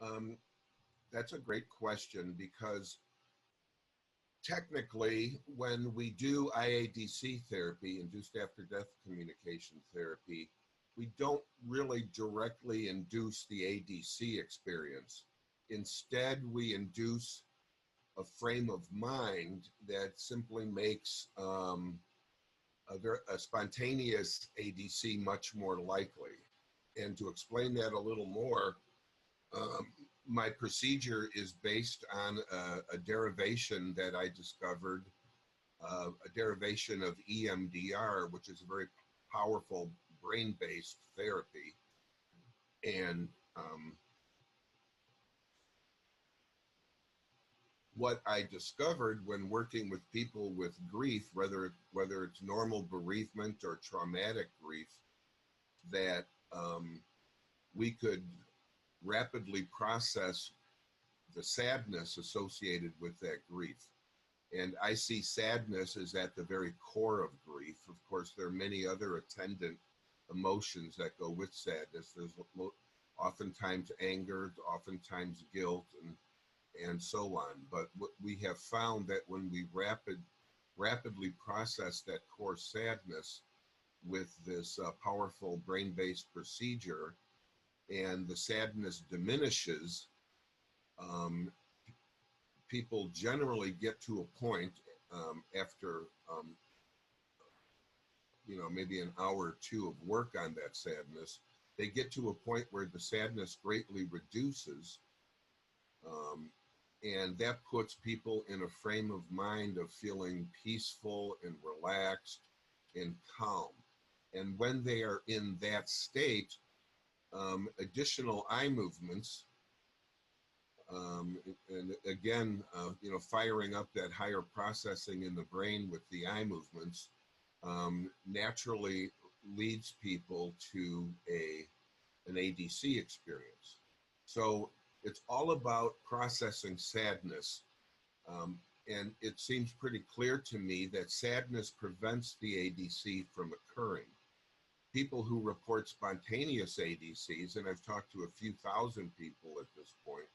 Um, that's a great question, because technically, when we do IADC therapy, induced after death communication therapy, we don't really directly induce the ADC experience. Instead, we induce a frame of mind that simply makes a spontaneous ADC much more likely. And to explain that a little more, my procedure is based on a derivation that I discovered, a derivation of EMDR, which is a very powerful brain-based therapy. And what I discovered when working with people with grief, whether it's normal bereavement or traumatic grief, that we could rapidly process the sadness associated with that grief. And I see sadness as at the very core of grief. Of course, there are many other attendant emotions that go with sadness. There's oftentimes anger, oftentimes guilt, and so on. But what we have found that when we rapidly process that core sadness with this powerful brain-based procedure, and the sadness diminishes, people generally get to a point after maybe an hour or two of work on that sadness, they get to a point where the sadness greatly reduces, and that puts people in a frame of mind of feeling peaceful and relaxed and calm. And when they are in that state, additional eye movements, and again, firing up that higher processing in the brain with the eye movements, naturally leads people to an ADC experience. So it's all about processing sadness. And it seems pretty clear to me that sadness prevents the ADC from occurring. People who report spontaneous ADCs, and I've talked to a few thousand people at this point,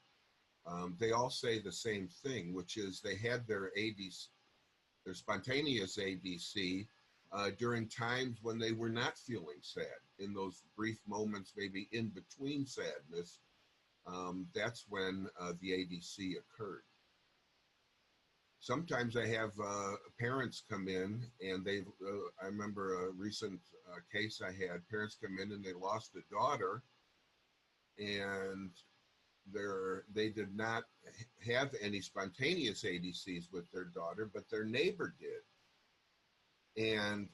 they all say the same thing, which is they had their ADC, their spontaneous ADC, during times when they were not feeling sad. In those brief moments, maybe in between sadness, that's when the ADC occurred. Sometimes I have parents come in, and I remember a recent case I had. Parents come in and they lost a daughter, and they did not have any spontaneous ADCs with their daughter, but their neighbor did. And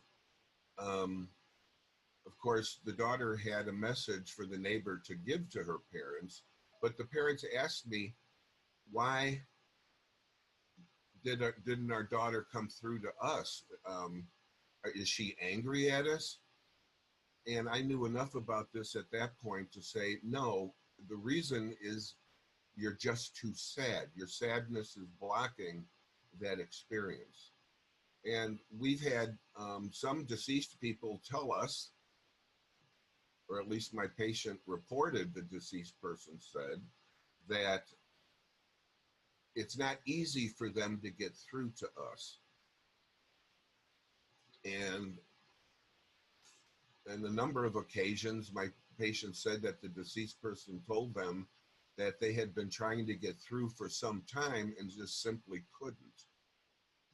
of course, the daughter had a message for the neighbor to give to her parents, but the parents asked me, why didn't our daughter come through to us? Is she angry at us? And I knew enough about this at that point to say, no, the reason is you're just too sad. Your sadness is blocking that experience. And we've had some deceased people tell us, or at least my patient reported, the deceased person said, that it's not easy for them to get through to us. And on a number of occasions, my patient said that the deceased person told them that they had been trying to get through for some time and just simply couldn't.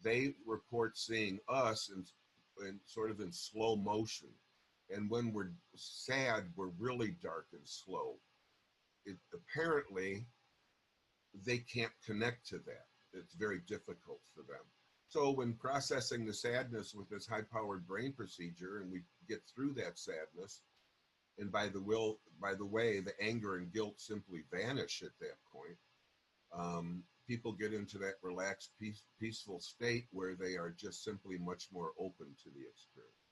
They report seeing us in sort of in slow motion. And when we're sad, we're really dark and slow. Apparently, they can't connect to that. It's very difficult for them. So when processing the sadness with this high-powered brain procedure, and we get through that sadness, and by the way, the anger and guilt simply vanish at that point, people get into that relaxed, peaceful state where they are just simply much more open to the experience.